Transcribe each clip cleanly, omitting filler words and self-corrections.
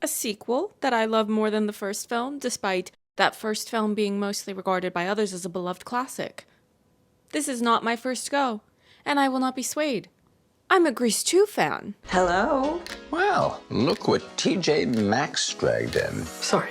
A sequel that I love more than the first film, despite that first film being mostly regarded by others as a beloved classic. This is not my first go, and I will not be swayed. I'm a Grease 2 fan. Hello? Well, look what TJ Maxx dragged in. Sorry.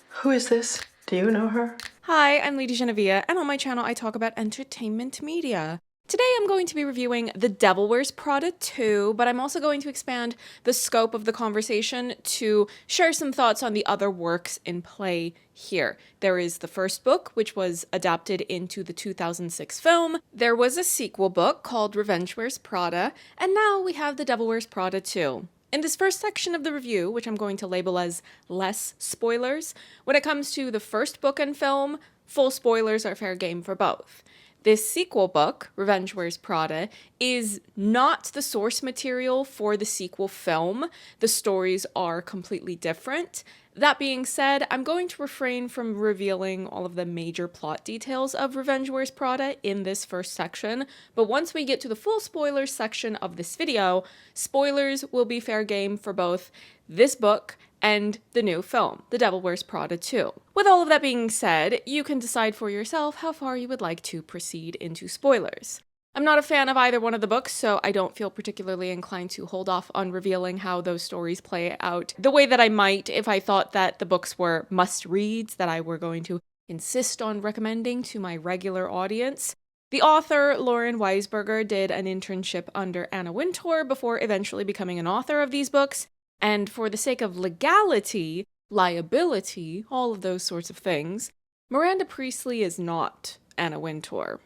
Who is this? Do you know her? Hi, I'm Lady Genevieve, and on my channel I talk about entertainment media. Today I'm going to be reviewing The Devil Wears Prada 2, but I'm also going to expand the scope of the conversation to share some thoughts on the other works in play here. There is the first book, which was adapted into the 2006 film. There was a sequel book called Revenge Wears Prada, and now we have The Devil Wears Prada 2. In this first section of the review, which I'm going to label as less spoilers, when it comes to the first book and film, full spoilers are fair game for both. This sequel book, Revenge Wears Prada, is not the source material for the sequel film. The stories are completely different. That being said, I'm going to refrain from revealing all of the major plot details of Revenge Wears Prada in this first section, but once we get to the full spoilers section of this video, spoilers will be fair game for both this book and the new film, The Devil Wears Prada 2. With all of that being said, you can decide for yourself how far you would like to proceed into spoilers. I'm not a fan of either one of the books, so I don't feel particularly inclined to hold off on revealing how those stories play out the way that I might if I thought that the books were must-reads that I were going to insist on recommending to my regular audience. The author, Lauren Weisberger, did an internship under Anna Wintour before eventually becoming an author of these books, and for the sake of legality, liability, all of those sorts of things, Miranda Priestly is not Anna Wintour.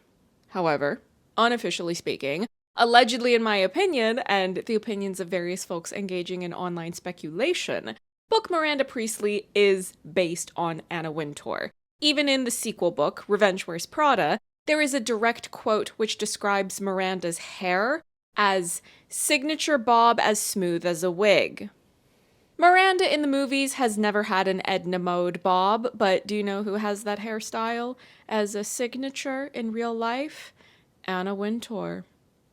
However, unofficially speaking, allegedly in my opinion, and the opinions of various folks engaging in online speculation, book Miranda Priestly is based on Anna Wintour. Even in the sequel book, Revenge Wears Prada, there is a direct quote which describes Miranda's hair as signature bob as smooth as a wig. Miranda in the movies has never had an Edna Mode bob, but do you know who has that hairstyle as a signature in real life? Anna Wintour.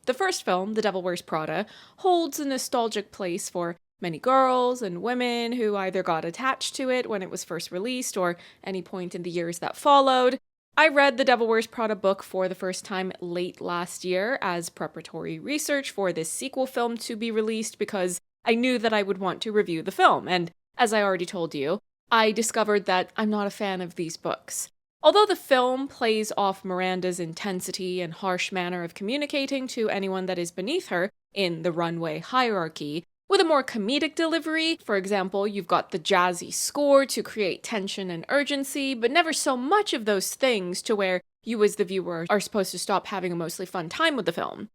The first film, The Devil Wears Prada, holds a nostalgic place for many girls and women who either got attached to it when it was first released or any point in the years that followed. I read the Devil Wears Prada book for the first time late last year as preparatory research for this sequel film to be released because I knew that I would want to review the film, and as I already told you, I discovered that I'm not a fan of these books. Although the film plays off Miranda's intensity and harsh manner of communicating to anyone that is beneath her in the runway hierarchy, with a more comedic delivery, for example, you've got the jazzy score to create tension and urgency, but never so much of those things to where you as the viewer are supposed to stop having a mostly fun time with the film.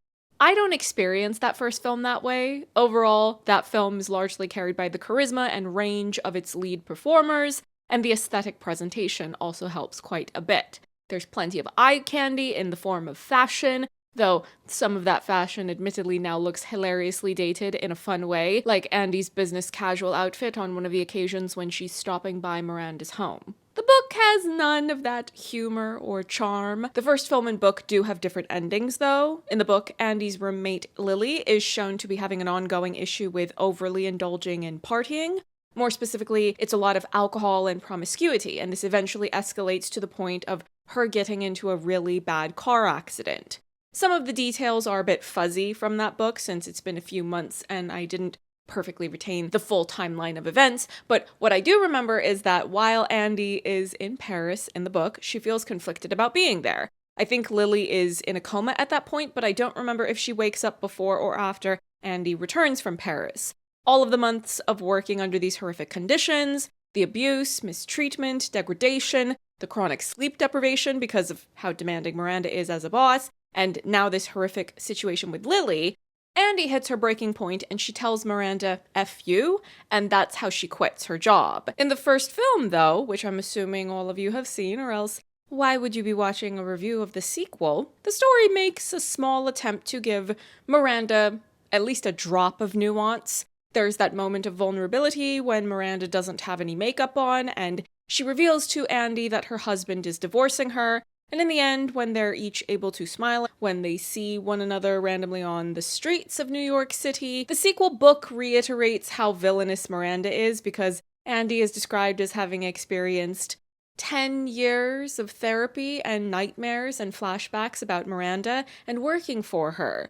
I don't experience that first film that way. Overall, that film is largely carried by the charisma and range of its lead performers, and the aesthetic presentation also helps quite a bit. There's plenty of eye candy in the form of fashion, though some of that fashion admittedly now looks hilariously dated in a fun way, like Andy's business casual outfit on one of the occasions when she's stopping by Miranda's home. The book has none of that humor or charm. The first film and book do have different endings, though. In the book, Andy's roommate Lily is shown to be having an ongoing issue with overly indulging in partying. More specifically, it's a lot of alcohol and promiscuity, and this eventually escalates to the point of her getting into a really bad car accident. Some of the details are a bit fuzzy from that book since it's been a few months and I didn't perfectly retain the full timeline of events, but what I do remember is that while Andy is in Paris in the book, she feels conflicted about being there. I think Lily is in a coma at that point, but I don't remember if she wakes up before or after Andy returns from Paris. All of the months of working under these horrific conditions, the abuse, mistreatment, degradation, the chronic sleep deprivation because of how demanding Miranda is as a boss, and now this horrific situation with Lily, Andy hits her breaking point and she tells Miranda, F you, and that's how she quits her job. In the first film, though, which I'm assuming all of you have seen, or else why would you be watching a review of the sequel, the story makes a small attempt to give Miranda at least a drop of nuance. There's that moment of vulnerability when Miranda doesn't have any makeup on, and she reveals to Andy that her husband is divorcing her, And in the end, when they're each able to smile when they see one another randomly on the streets of New York City, the sequel book reiterates how villainous Miranda is, because Andy is described as having experienced 10 years of therapy and nightmares and flashbacks about Miranda and working for her.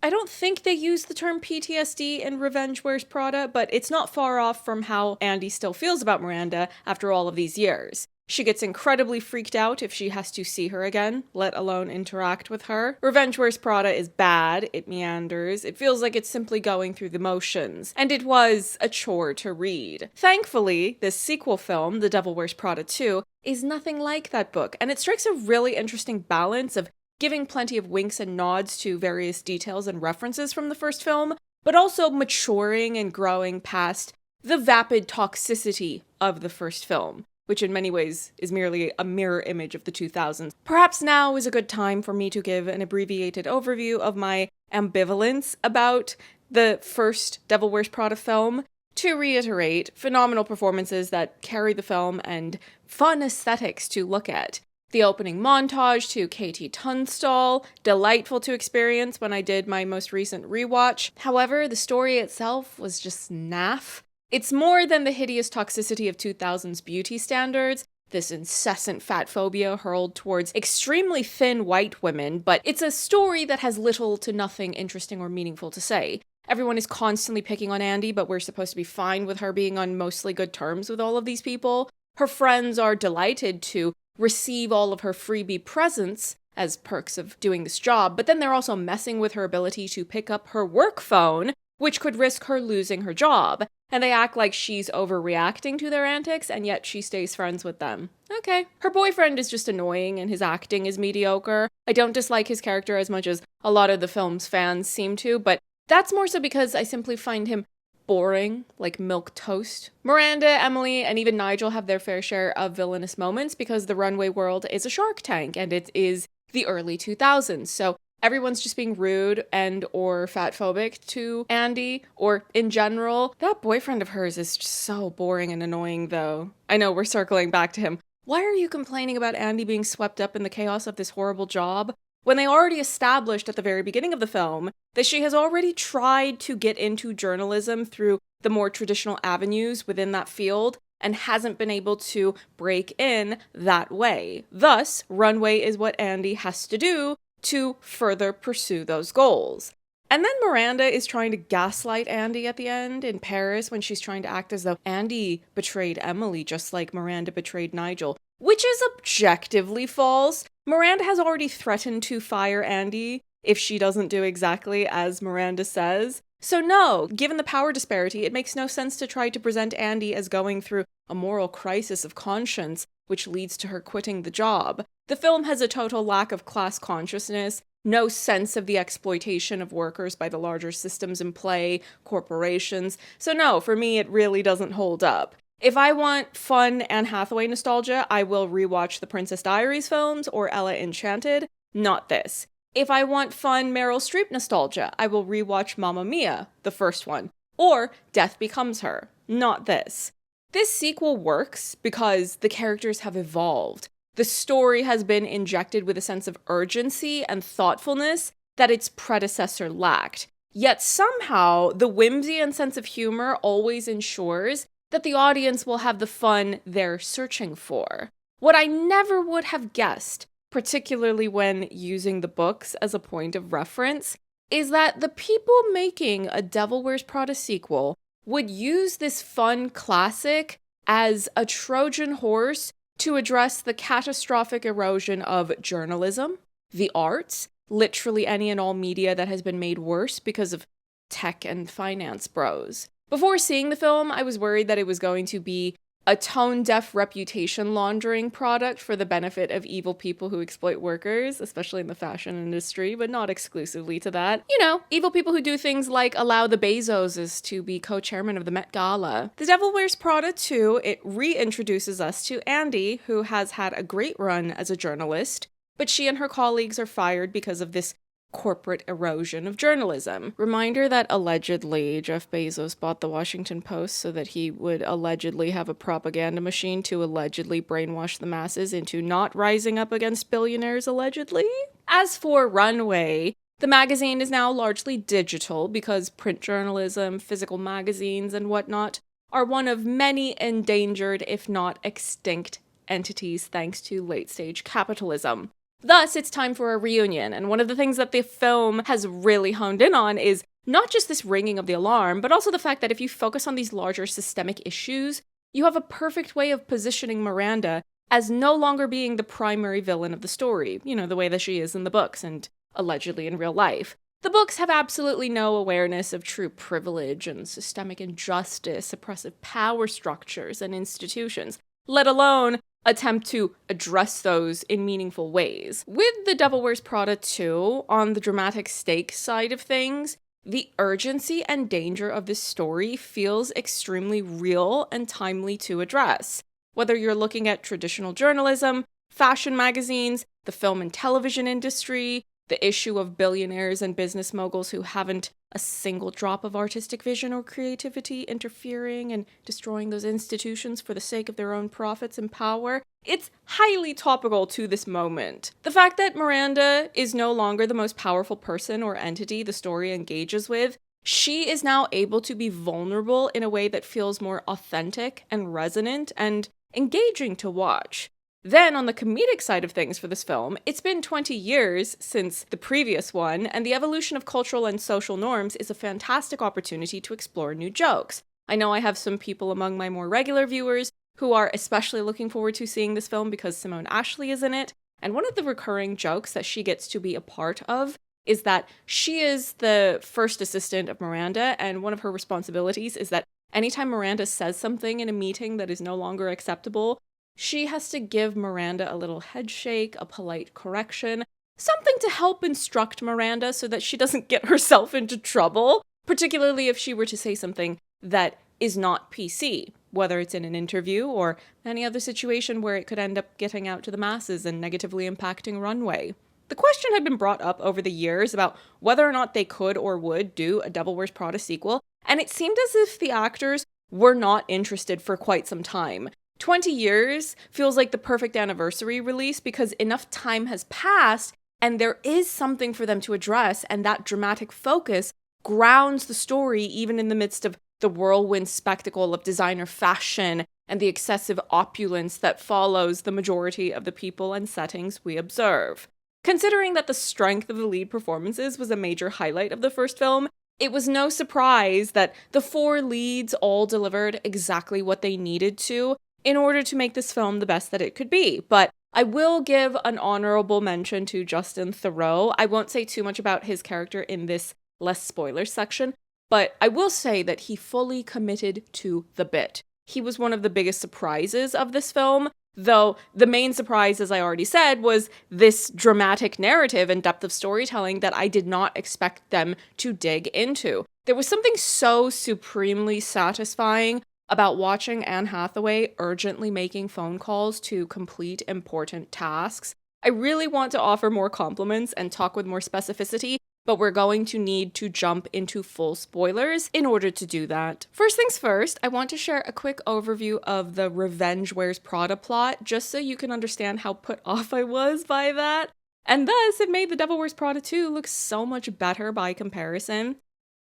I don't think they use the term PTSD in Revenge Wears Prada, but it's not far off from how Andy still feels about Miranda after all of these years. She gets incredibly freaked out if she has to see her again, let alone interact with her. Revenge Wears Prada is bad, it meanders, it feels like it's simply going through the motions, and it was a chore to read. Thankfully, this sequel film, The Devil Wears Prada 2, is nothing like that book, and it strikes a really interesting balance of giving plenty of winks and nods to various details and references from the first film, but also maturing and growing past the vapid toxicity of the first film, which in many ways is merely a mirror image of the 2000s. Perhaps now is a good time for me to give an abbreviated overview of my ambivalence about the first Devil Wears Prada film. To reiterate, phenomenal performances that carry the film and fun aesthetics to look at. The opening montage to Katie Tunstall, delightful to experience when I did my most recent rewatch. However, the story itself was just naff. It's more than the hideous toxicity of 2000s beauty standards, this incessant fat phobia hurled towards extremely thin white women, but it's a story that has little to nothing interesting or meaningful to say. Everyone is constantly picking on Andy, but we're supposed to be fine with her being on mostly good terms with all of these people. Her friends are delighted to receive all of her freebie presents as perks of doing this job, but then they're also messing with her ability to pick up her work phone, which could risk her losing her job. And they act like she's overreacting to their antics, and yet she stays friends with them. Okay. Her boyfriend is just annoying, and his acting is mediocre. I don't dislike his character as much as a lot of the film's fans seem to, but that's more so because I simply find him boring, like milk toast. Miranda, Emily, and even Nigel have their fair share of villainous moments because the runway world is a Shark Tank, and it is the early 2000s, so everyone's just being rude and or fatphobic to Andy, or in general. That boyfriend of hers is just so boring and annoying, though. I know we're circling back to him. Why are you complaining about Andy being swept up in the chaos of this horrible job when they already established at the very beginning of the film that she has already tried to get into journalism through the more traditional avenues within that field and hasn't been able to break in that way? Thus, runway is what Andy has to do to further pursue those goals. And then Miranda is trying to gaslight Andy at the end in Paris when she's trying to act as though Andy betrayed Emily just like Miranda betrayed Nigel, which is objectively false. Miranda has already threatened to fire Andy if she doesn't do exactly as Miranda says. So no, given the power disparity, it makes no sense to try to present Andy as going through a moral crisis of conscience, which leads to her quitting the job. The film has a total lack of class consciousness, no sense of the exploitation of workers by the larger systems in play, corporations. So no, for me, it really doesn't hold up. If I want fun Anne Hathaway nostalgia, I will rewatch the Princess Diaries films or Ella Enchanted, not this. If I want fun Meryl Streep nostalgia, I will rewatch Mamma Mia, the first one, or Death Becomes Her, not this. This sequel works because the characters have evolved. The story has been injected with a sense of urgency and thoughtfulness that its predecessor lacked. Yet somehow, the whimsy and sense of humor always ensures that the audience will have the fun they're searching for. What I never would have guessed, particularly when using the books as a point of reference, is that the people making a Devil Wears Prada sequel would use this fun classic as a Trojan horse to address the catastrophic erosion of journalism, the arts, literally any and all media that has been made worse because of tech and finance bros. Before seeing the film, I was worried that it was going to be a tone-deaf reputation laundering product for the benefit of evil people who exploit workers, especially in the fashion industry, but not exclusively to that. You know, evil people who do things like allow the Bezoses to be co-chairman of the Met Gala. The Devil Wears Prada 2, it reintroduces us to Andy, who has had a great run as a journalist, but she and her colleagues are fired because of this corporate erosion of journalism. Reminder that allegedly Jeff Bezos bought the Washington Post so that he would allegedly have a propaganda machine to allegedly brainwash the masses into not rising up against billionaires, allegedly. As for Runway, the magazine is now largely digital because print journalism, physical magazines, and whatnot are one of many endangered, if not extinct, entities thanks to late-stage capitalism. Thus, it's time for a reunion, and one of the things that the film has really honed in on is not just this ringing of the alarm, but also the fact that if you focus on these larger systemic issues, you have a perfect way of positioning Miranda as no longer being the primary villain of the story, you know, the way that she is in the books and allegedly in real life. The books have absolutely no awareness of true privilege and systemic injustice, oppressive power structures and institutions, let alone attempt to address those in meaningful ways. With The Devil Wears Prada 2, on the dramatic stakes side of things, the urgency and danger of this story feels extremely real and timely to address. Whether you're looking at traditional journalism, fashion magazines, the film and television industry, the issue of billionaires and business moguls who haven't a single drop of artistic vision or creativity interfering and destroying those institutions for the sake of their own profits and power, it's highly topical to this moment. The fact that Miranda is no longer the most powerful person or entity the story engages with, she is now able to be vulnerable in a way that feels more authentic and resonant and engaging to watch. Then, on the comedic side of things for this film, it's been 20 years since the previous one, and the evolution of cultural and social norms is a fantastic opportunity to explore new jokes. I know I have some people among my more regular viewers who are especially looking forward to seeing this film because Simone Ashley is in it, and one of the recurring jokes that she gets to be a part of is that she is the first assistant of Miranda, and one of her responsibilities is that anytime Miranda says something in a meeting that is no longer acceptable, she has to give Miranda a little head shake, a polite correction, something to help instruct Miranda so that she doesn't get herself into trouble, particularly if she were to say something that is not PC, whether it's in an interview or any other situation where it could end up getting out to the masses and negatively impacting Runway. The question had been brought up over the years about whether or not they could or would do a Devil Wears Prada sequel, and it seemed as if the actors were not interested for quite some time. 20 years feels like the perfect anniversary release because enough time has passed and there is something for them to address, and that dramatic focus grounds the story even in the midst of the whirlwind spectacle of designer fashion and the excessive opulence that follows the majority of the people and settings we observe. Considering that the strength of the lead performances was a major highlight of the first film, it was no surprise that the four leads all delivered exactly what they needed to in order to make this film the best that it could be. But I will give an honorable mention to Justin Theroux. I won't say too much about his character in this less spoilers section, but I will say that he fully committed to the bit. He was one of the biggest surprises of this film, though the main surprise, as I already said, was this dramatic narrative and depth of storytelling that I did not expect them to dig into. There was something so supremely satisfying about watching Anne Hathaway urgently making phone calls to complete important tasks. I really want to offer more compliments and talk with more specificity, but we're going to need to jump into full spoilers in order to do that. First things first, I want to share a quick overview of the Revenge Wears Prada plot, just so you can understand how put off I was by that. And thus, it made The Devil Wears Prada 2 look so much better by comparison.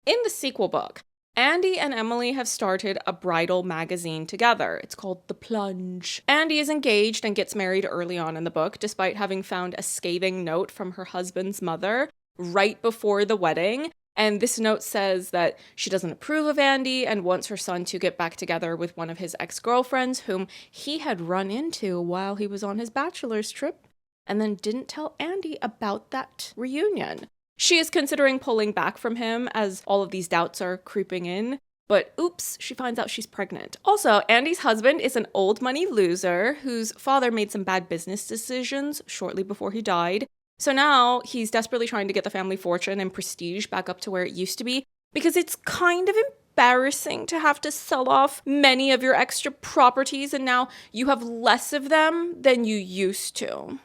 In the sequel book, Andy and Emily have started a bridal magazine together. It's called The Plunge. Andy is engaged and gets married early on in the book, despite having found a scathing note from her husband's mother right before the wedding. And this note says that she doesn't approve of Andy and wants her son to get back together with one of his ex-girlfriends whom he had run into while he was on his bachelor's trip, and then didn't tell Andy about that reunion. She is considering pulling back from him as all of these doubts are creeping in, but oops, she finds out she's pregnant. Also, Andy's husband is an old money loser whose father made some bad business decisions shortly before he died. So now he's desperately trying to get the family fortune and prestige back up to where it used to be, because it's kind of embarrassing to have to sell off many of your extra properties and now you have less of them than you used to.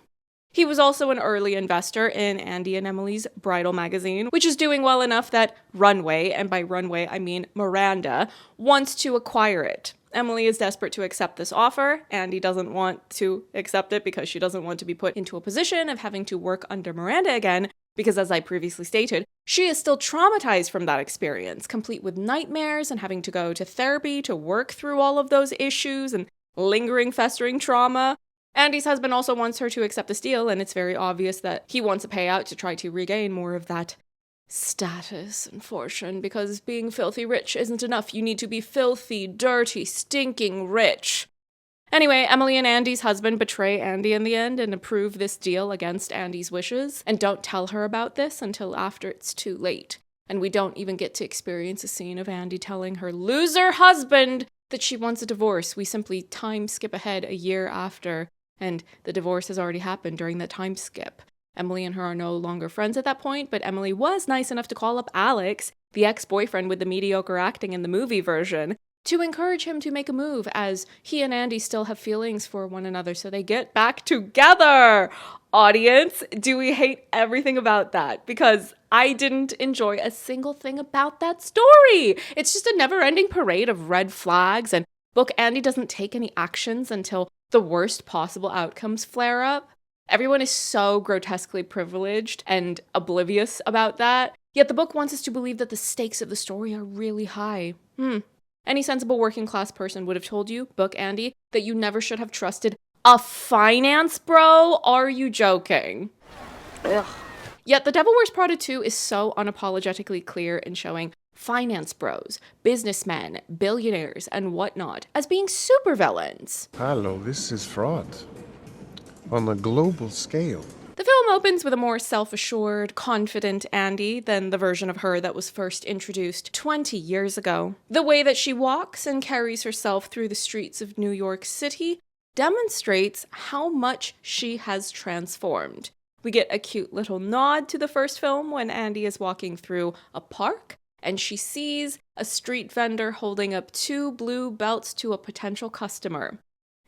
He was also an early investor in Andy and Emily's bridal magazine, which is doing well enough that Runway, and by Runway I mean Miranda, wants to acquire it. Emily is desperate to accept this offer. Andy doesn't want to accept it because she doesn't want to be put into a position of having to work under Miranda again, because as I previously stated, she is still traumatized from that experience, complete with nightmares and having to go to therapy to work through all of those issues and lingering, festering trauma. Andy's husband also wants her to accept this deal, and it's very obvious that he wants a payout to try to regain more of that status and fortune, because being filthy rich isn't enough. You need to be filthy, dirty, stinking rich. Anyway, Emily and Andy's husband betray Andy in the end and approve this deal against Andy's wishes, and don't tell her about this until after it's too late. And we don't even get to experience a scene of Andy telling her loser husband that she wants a divorce. We simply time skip ahead a year after, and the divorce has already happened during that time skip. Emily and her are no longer friends at that point, but Emily was nice enough to call up Alex, the ex-boyfriend with the mediocre acting in the movie version, to encourage him to make a move, as he and Andy still have feelings for one another, so they get back together. Audience, do we hate everything about that? Because I didn't enjoy a single thing about that story. It's just a never-ending parade of red flags, and book Andy doesn't take any actions until the worst possible outcomes flare up. Everyone is so grotesquely privileged and oblivious about that, yet the book wants us to believe that the stakes of the story are really high. Any sensible working class person would have told you, book Andy, that you never should have trusted a finance bro? Are you joking? Ugh. Yet The Devil Wears Prada 2 is so unapologetically clear in showing finance bros, businessmen, billionaires, and whatnot as being supervillains. Hello, this is fraud. On a global scale. The film opens with a more self-assured, confident Andy than the version of her that was first introduced 20 years ago. The way that she walks and carries herself through the streets of New York City demonstrates how much she has transformed. We get a cute little nod to the first film when Andy is walking through a park and she sees a street vendor holding up 2 blue belts to a potential customer.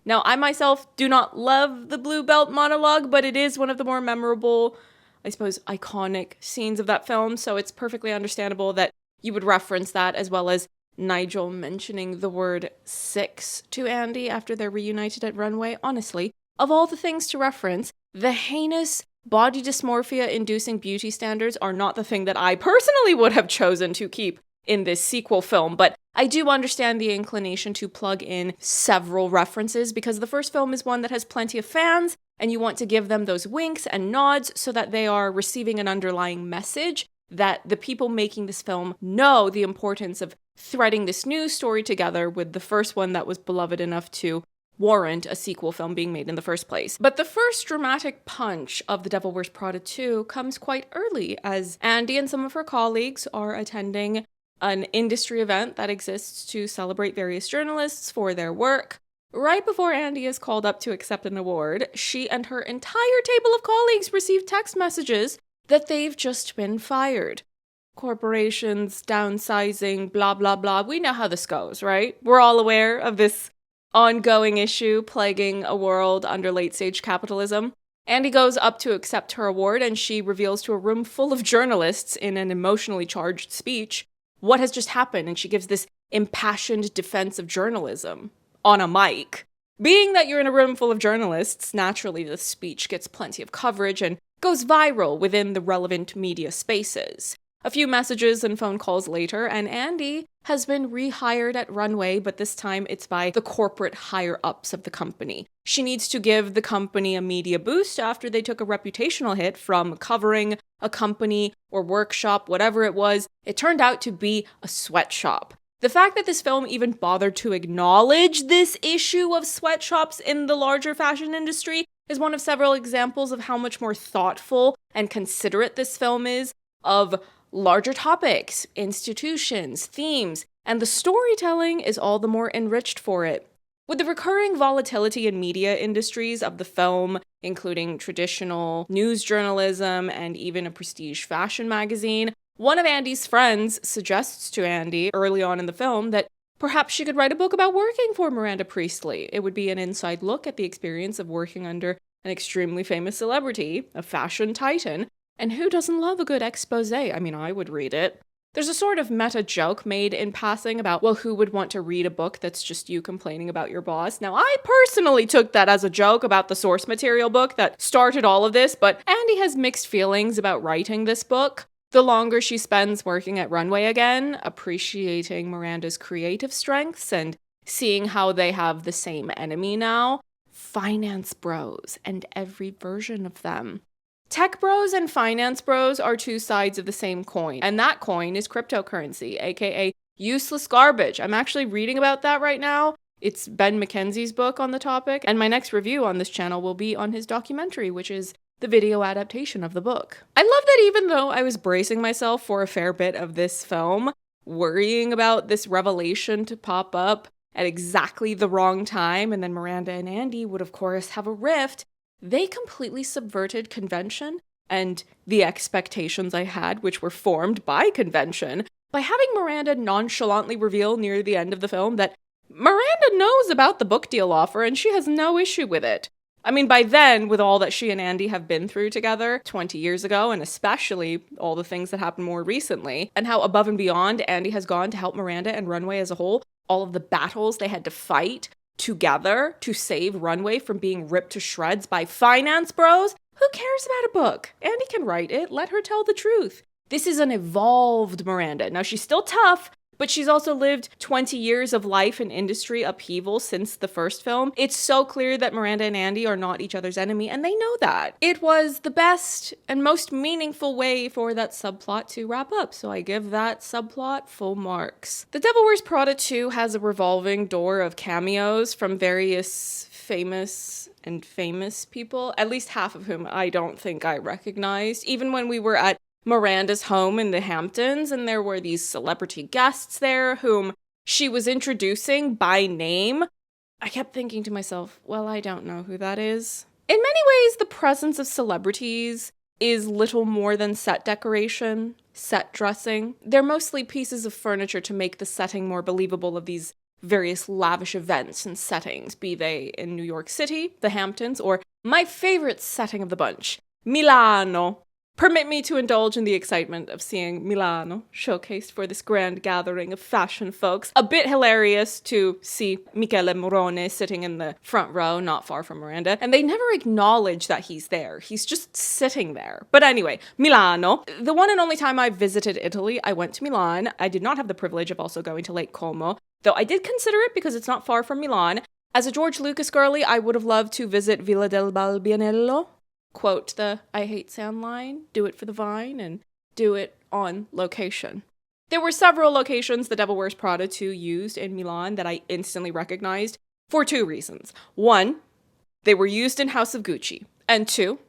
Now, I myself do not love the blue belt monologue, but it is one of the more memorable, I suppose, iconic scenes of that film, so it's perfectly understandable that you would reference that, as well as Nigel mentioning the word 6 to Andy after they're reunited at Runway. Honestly, of all the things to reference, the heinous body dysmorphia-inducing beauty standards are not the thing that I personally would have chosen to keep in this sequel film, but I do understand the inclination to plug in several references because the first film is one that has plenty of fans and you want to give them those winks and nods so that they are receiving an underlying message that the people making this film know the importance of threading this new story together with the first one that was beloved enough to warrant a sequel film being made in the first place. But the first dramatic punch of The Devil Wears Prada 2 comes quite early as Andy and some of her colleagues are attending an industry event that exists to celebrate various journalists for their work. Right before Andy is called up to accept an award, she and her entire table of colleagues receive text messages that they've just been fired. Corporations, downsizing, blah, blah, blah. We know how this goes, right? We're all aware of this ongoing issue plaguing a world under late-stage capitalism. Andy goes up to accept her award, and she reveals to a room full of journalists in an emotionally charged speech what has just happened, and she gives this impassioned defense of journalism on a mic. Being that you're in a room full of journalists, naturally this speech gets plenty of coverage and goes viral within the relevant media spaces. A few messages and phone calls later, and Andy has been rehired at Runway, but this time it's by the corporate higher-ups of the company. She needs to give the company a media boost after they took a reputational hit from covering a company or workshop, whatever it was. It turned out to be a sweatshop. The fact that this film even bothered to acknowledge this issue of sweatshops in the larger fashion industry is one of several examples of how much more thoughtful and considerate this film is of larger topics, institutions, themes, and the storytelling is all the more enriched for it. With the recurring volatility in media industries of the film, including traditional news journalism and even a prestige fashion magazine, one of Andy's friends suggests to Andy early on in the film that perhaps she could write a book about working for Miranda Priestly. It would be an inside look at the experience of working under an extremely famous celebrity, a fashion titan, and who doesn't love a good expose? I mean, I would read it. There's a sort of meta joke made in passing about, well, who would want to read a book that's just you complaining about your boss? Now, I personally took that as a joke about the source material book that started all of this, but Andy has mixed feelings about writing this book. The longer she spends working at Runway again, appreciating Miranda's creative strengths and seeing how they have the same enemy now, finance bros and every version of them. Tech bros and finance bros are two sides of the same coin, and that coin is cryptocurrency, aka useless garbage. I'm actually reading about that right now. It's Ben McKenzie's book on the topic, and my next review on this channel will be on his documentary, which is the video adaptation of the book. I love that even though I was bracing myself for a fair bit of this film, worrying about this revelation to pop up at exactly the wrong time, and then Miranda and Andy would of course have a rift, they completely subverted convention and the expectations I had, which were formed by convention, by having Miranda nonchalantly reveal near the end of the film that Miranda knows about the book deal offer and she has no issue with it. I mean, by then, with all that she and Andy have been through together 20 years ago, and especially all the things that happened more recently, and how above and beyond Andy has gone to help Miranda and Runway as a whole, all of the battles they had to fight together to save Runway from being ripped to shreds by finance bros? Who cares about a book? Andy can write it. Let her tell the truth. This is an evolved Miranda. Now, she's still tough, but she's also lived 20 years of life and industry upheaval since the first film. It's so clear that Miranda and Andy are not each other's enemy, and they know that. It was the best and most meaningful way for that subplot to wrap up, so I give that subplot full marks. The Devil Wears Prada 2 has a revolving door of cameos from various famous people, at least half of whom I don't think I recognized. Even when we were at Miranda's home in the Hamptons, and there were these celebrity guests there whom she was introducing by name, I kept thinking to myself, well, I don't know who that is. In many ways, the presence of celebrities is little more than set decoration, set dressing. They're mostly pieces of furniture to make the setting more believable of these various lavish events and settings, be they in New York City, the Hamptons, or my favorite setting of the bunch, Milano. Permit me to indulge in the excitement of seeing Milano showcased for this grand gathering of fashion folks. A bit hilarious to see Michele Morone sitting in the front row, not far from Miranda, and they never acknowledge that he's there. He's just sitting there. But anyway, Milano. The one and only time I visited Italy, I went to Milan. I did not have the privilege of also going to Lake Como, though I did consider it because it's not far from Milan. As a George Lucas girly, I would have loved to visit Villa del Balbianello. Quote the I hate sand line, do it for the vine, and do it on location. There were several locations the Devil Wears Prada 2 used in Milan that I instantly recognized for two reasons. One, they were used in House of Gucci. And two,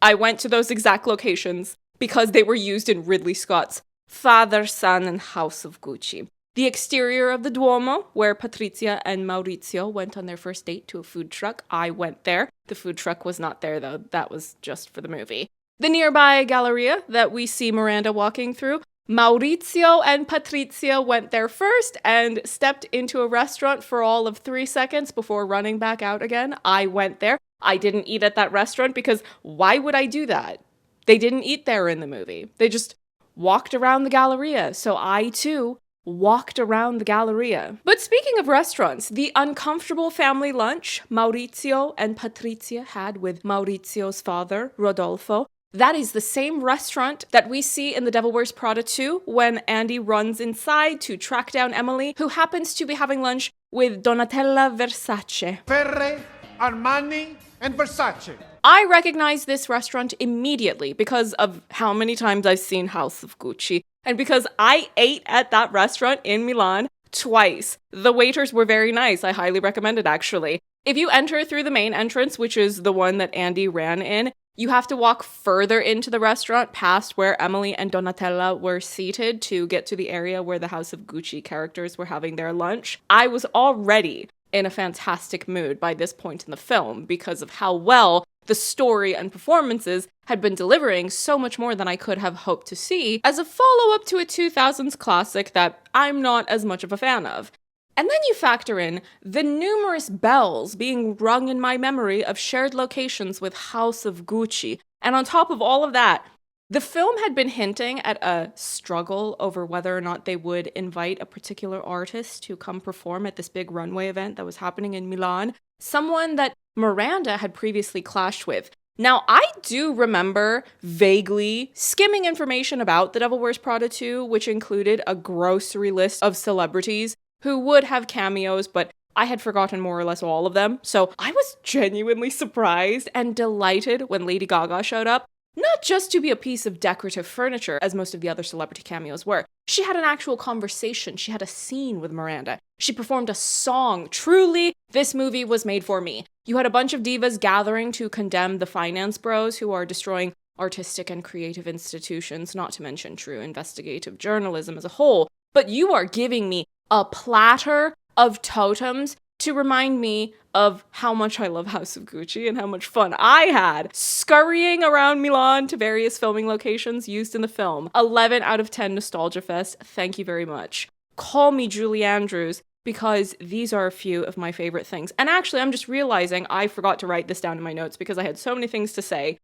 I went to those exact locations because they were used in Ridley Scott's Father, Son, and House of Gucci. The exterior of the Duomo, where Patrizia and Maurizio went on their first date to a food truck. I went there. The food truck was not there, though. That was just for the movie. The nearby Galleria that we see Miranda walking through, Maurizio and Patrizia went there first and stepped into a restaurant for all of 3 seconds before running back out again. I went there. I didn't eat at that restaurant because why would I do that? They didn't eat there in the movie. They just walked around the Galleria. So I, too, walked around the Galleria. But speaking of restaurants, the uncomfortable family lunch Maurizio and Patrizia had with Maurizio's father, Rodolfo, that is the same restaurant that we see in The Devil Wears Prada 2 when Andy runs inside to track down Emily, who happens to be having lunch with Donatella Versace. Ferre, Armani, and Versace. I recognized this restaurant immediately because of how many times I've seen House of Gucci. And because I ate at that restaurant in Milan twice. The waiters were very nice. I highly recommend it, actually. If you enter through the main entrance, which is the one that Andy ran in, you have to walk further into the restaurant past where Emily and Donatella were seated to get to the area where the House of Gucci characters were having their lunch. I was already in a fantastic mood by this point in the film because of how well the story and performances had been delivering so much more than I could have hoped to see as a follow-up to a 2000s classic that I'm not as much of a fan of. And then you factor in the numerous bells being rung in my memory of shared locations with House of Gucci. And on top of all of that, the film had been hinting at a struggle over whether or not they would invite a particular artist to come perform at this big runway event that was happening in Milan, someone that Miranda had previously clashed with. Now, I do remember vaguely skimming information about The Devil Wears Prada 2, which included a grocery list of celebrities who would have cameos, but I had forgotten more or less all of them. So I was genuinely surprised and delighted when Lady Gaga showed up. Not just to be a piece of decorative furniture, as most of the other celebrity cameos were. She had an actual conversation. She had a scene with Miranda. She performed a song. Truly, this movie was made for me. You had a bunch of divas gathering to condemn the finance bros who are destroying artistic and creative institutions, not to mention true investigative journalism as a whole. But you are giving me a platter of totems to remind me of how much I love House of Gucci and how much fun I had scurrying around Milan to various filming locations used in the film. 11 out of 10 Nostalgia Fest, thank you very much. Call me Julie Andrews, because these are a few of my favorite things. And actually, I'm just realizing I forgot to write this down in my notes because I had so many things to say.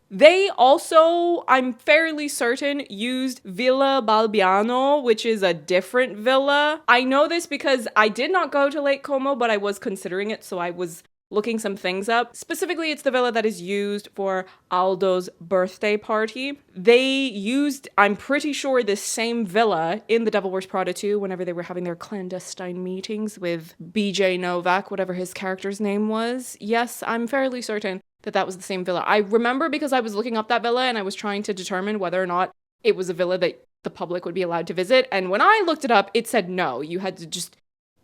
They also, I'm fairly certain, used Villa Balbiano, which is a different villa. I know this because I did not go to Lake Como, but I was considering it, so I was looking some things up. Specifically, it's the villa that is used for Aldo's birthday party. They used, I'm pretty sure, this same villa in The Devil Wears Prada 2 whenever they were having their clandestine meetings with BJ Novak, whatever his character's name was. Yes, I'm fairly certain that was the same villa. I remember because I was looking up that villa and I was trying to determine whether or not it was a villa that the public would be allowed to visit. And when I looked it up, it said no, you had to just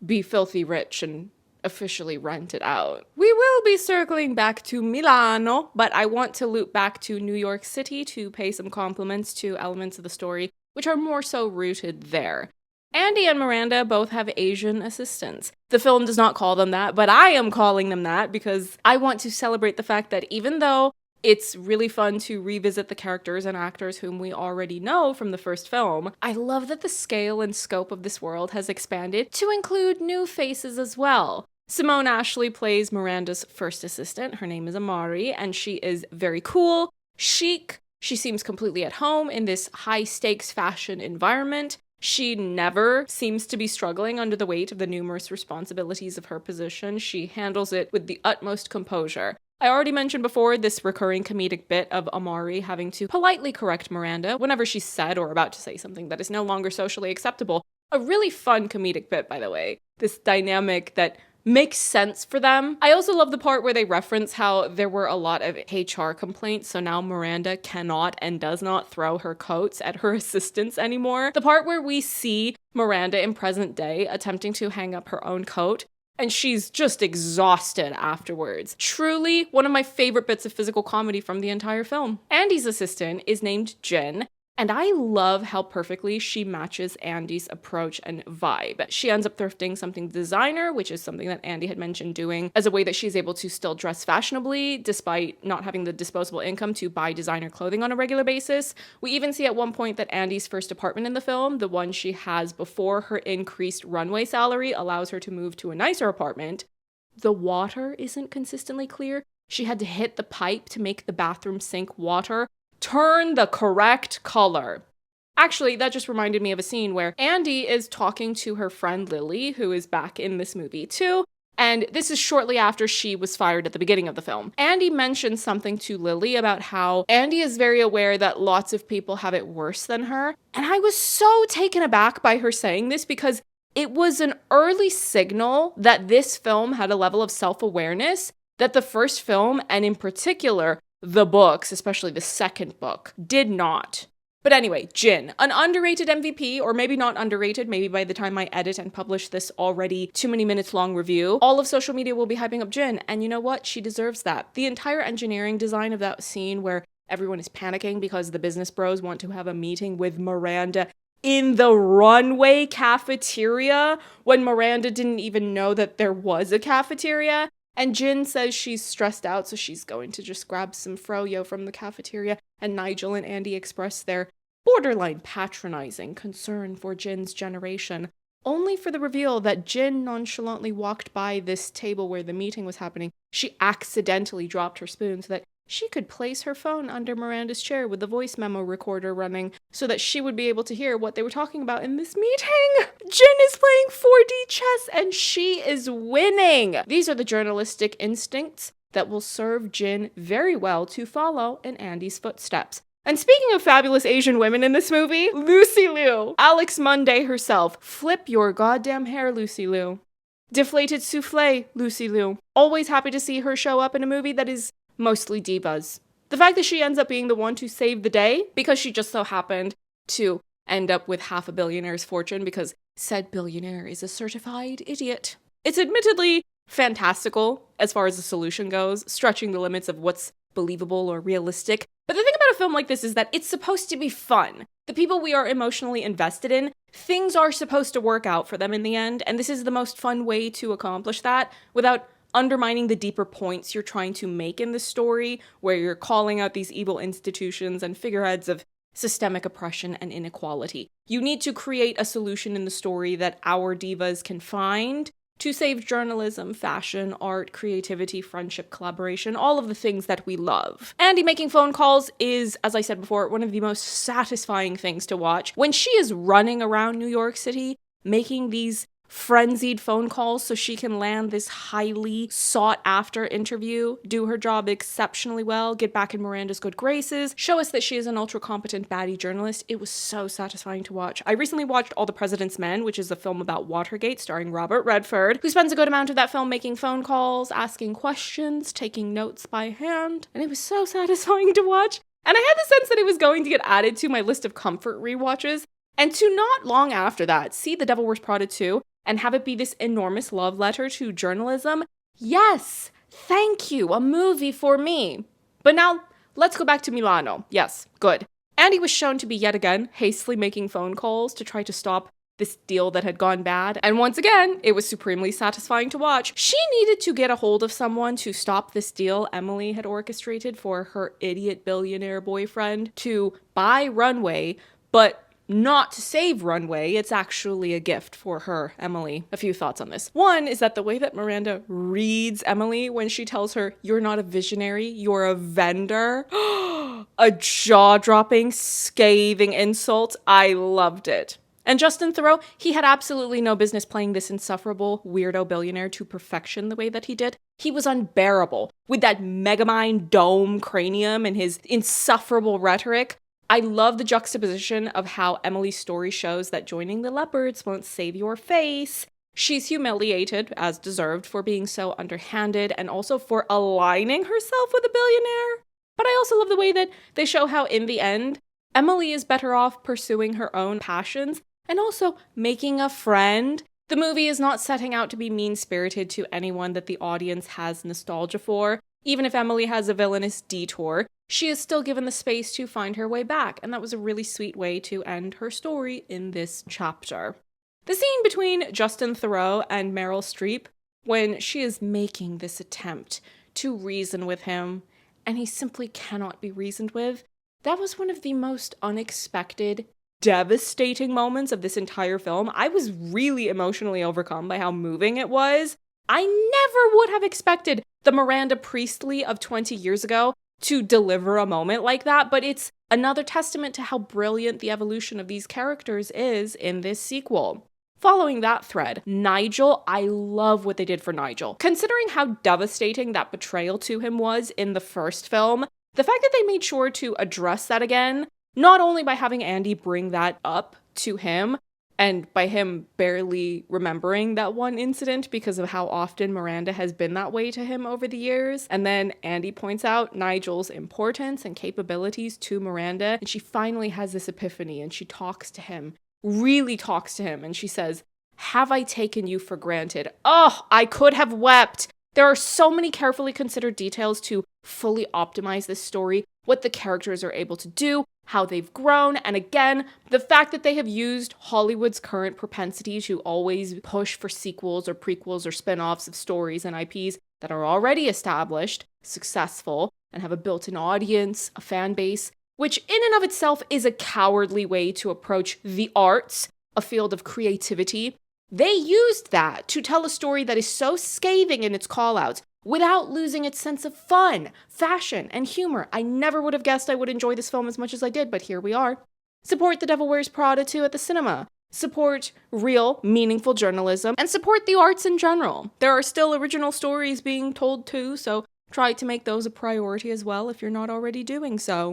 be filthy rich and officially rent it out. We will be circling back to Milano, but I want to loop back to New York City to pay some compliments to elements of the story which are more so rooted there. Andy and Miranda both have Asian assistants. The film does not call them that, but I am calling them that because I want to celebrate the fact that even though it's really fun to revisit the characters and actors whom we already know from the first film, I love that the scale and scope of this world has expanded to include new faces as well. Simone Ashley plays Miranda's first assistant. Her name is Amari, and she is very cool, chic. She seems completely at home in this high-stakes fashion environment. She never seems to be struggling under the weight of the numerous responsibilities of her position. She handles it with the utmost composure. I already mentioned before this recurring comedic bit of Amari having to politely correct Miranda whenever she's said or about to say something that is no longer socially acceptable. A really fun comedic bit, by the way. This dynamic that makes sense for them. I also love the part where they reference how there were a lot of HR complaints, so now Miranda cannot and does not throw her coats at her assistants anymore. The part where we see Miranda in present day attempting to hang up her own coat, and she's just exhausted afterwards. Truly one of my favorite bits of physical comedy from the entire film. Andy's assistant is named Jen, and I love how perfectly she matches Andy's approach and vibe. She ends up thrifting something designer, which is something that Andy had mentioned doing as a way that she's able to still dress fashionably despite not having the disposable income to buy designer clothing on a regular basis. We even see at one point that Andy's first apartment in the film, the one she has before her increased runway salary allows her to move to a nicer apartment, the water isn't consistently clear. She had to hit the pipe to make the bathroom sink water turn the correct color. Actually, that just reminded me of a scene where Andy is talking to her friend Lily, who is back in this movie too, and this is shortly after she was fired at the beginning of the film. Andy mentions something to Lily about how Andy is very aware that lots of people have it worse than her, and I was so taken aback by her saying this because it was an early signal that this film had a level of self-awareness that the first film, and in particular, the books, especially the second book, did not. But anyway, Jin, an underrated MVP, or maybe not underrated, maybe by the time I edit and publish this already too many minutes long review, all of social media will be hyping up Jin, and you know what? She deserves that. The entire engineering design of that scene where everyone is panicking because the business bros want to have a meeting with Miranda in the runway cafeteria when Miranda didn't even know that there was a cafeteria. And Jin says she's stressed out, so she's going to just grab some froyo from the cafeteria, and Nigel and Andy express their borderline patronizing concern for Jin's generation. only for the reveal that Jin nonchalantly walked by this table where the meeting was happening. She accidentally dropped her spoon so that she could place her phone under Miranda's chair with the voice memo recorder running so that she would be able to hear what they were talking about in this meeting. Jin is playing 4D chess and she is winning. These are the journalistic instincts that will serve Jin very well to follow in Andy's footsteps. And speaking of fabulous Asian women in this movie, Lucy Liu, Alex Monday herself. Flip your goddamn hair, Lucy Liu. Deflated souffle, Lucy Liu. Always happy to see her show up in a movie that is mostly divas. The fact that she ends up being the one to save the day because she just so happened to end up with half a billionaire's fortune because said billionaire is a certified idiot. It's admittedly fantastical as far as the solution goes, stretching the limits of what's believable or realistic. But the thing about a film like this is that it's supposed to be fun. The people we are emotionally invested in, things are supposed to work out for them in the end, and this is the most fun way to accomplish that without undermining the deeper points you're trying to make in the story, where you're calling out these evil institutions and figureheads of systemic oppression and inequality. You need to create a solution in the story that our divas can find to save journalism, fashion, art, creativity, friendship, collaboration, all of the things that we love. Andy making phone calls is, as I said before, one of the most satisfying things to watch. When she is running around New York City, making these frenzied phone calls so she can land this highly sought after interview, do her job exceptionally well, get back in Miranda's good graces, show us that she is an ultra competent baddie journalist. It was so satisfying to watch. I recently watched All the President's Men, which is a film about Watergate starring Robert Redford, who spends a good amount of that film making phone calls, asking questions, taking notes by hand, and it was so satisfying to watch. And I had the sense that it was going to get added to my list of comfort rewatches, and to not long after that see The Devil Wears Prada 2 and have it be this enormous love letter to journalism. Yes, thank you, a movie for me. But now, let's go back to Milano. Yes, good. Andy was shown to be yet again hastily making phone calls to try to stop this deal that had gone bad. And once again, it was supremely satisfying to watch. She needed to get a hold of someone to stop this deal Emily had orchestrated for her idiot billionaire boyfriend to buy Runway, but not to save Runway. It's actually a gift for her, Emily. A few thoughts on this. One is that the way that Miranda reads Emily when she tells her, "You're not a visionary, you're a vendor." A jaw-dropping, scathing insult. I loved it. And Justin Theroux, he had absolutely no business playing this insufferable weirdo billionaire to perfection the way that he did. He was unbearable with that megamind dome cranium and his insufferable rhetoric. I love the juxtaposition of how Emily's story shows that joining the leopards won't save your face. She's humiliated, as deserved, for being so underhanded and also for aligning herself with a billionaire. But I also love the way that they show how, in the end, Emily is better off pursuing her own passions and also making a friend. The movie is not setting out to be mean-spirited to anyone that the audience has nostalgia for. Even if Emily has a villainous detour, she is still given the space to find her way back, and that was a really sweet way to end her story in this chapter. The scene between Justin Theroux and Meryl Streep, when she is making this attempt to reason with him, and he simply cannot be reasoned with, that was one of the most unexpected, devastating moments of this entire film. I was really emotionally overcome by how moving it was. I never would have expected the Miranda Priestley of 20 years ago to deliver a moment like that, but it's another testament to how brilliant the evolution of these characters is in this sequel. Following that thread, Nigel, I love what they did for Nigel. Considering how devastating that betrayal to him was in the first film, the fact that they made sure to address that again, not only by having Andy bring that up to him, and by him barely remembering that one incident because of how often Miranda has been that way to him over the years. And then Andy points out Nigel's importance and capabilities to Miranda. And she finally has this epiphany and she talks to him, really talks to him. And she says, "Have I taken you for granted?" Oh, I could have wept. There are so many carefully considered details to fully optimize this story, what the characters are able to do, how they've grown, and again, the fact that they have used Hollywood's current propensity to always push for sequels or prequels or spin-offs of stories and IPs that are already established, successful, and have a built-in audience, a fan base, which in and of itself is a cowardly way to approach the arts, a field of creativity, They used that to tell a story that is so scathing in its callouts without losing its sense of fun, fashion, and humor. I never would have guessed I would enjoy this film as much as I did, but here we are. Support The Devil Wears Prada 2 at the cinema. Support real, meaningful journalism, and support the arts in general. There are still original stories being told too, so try to make those a priority as well if you're not already doing so.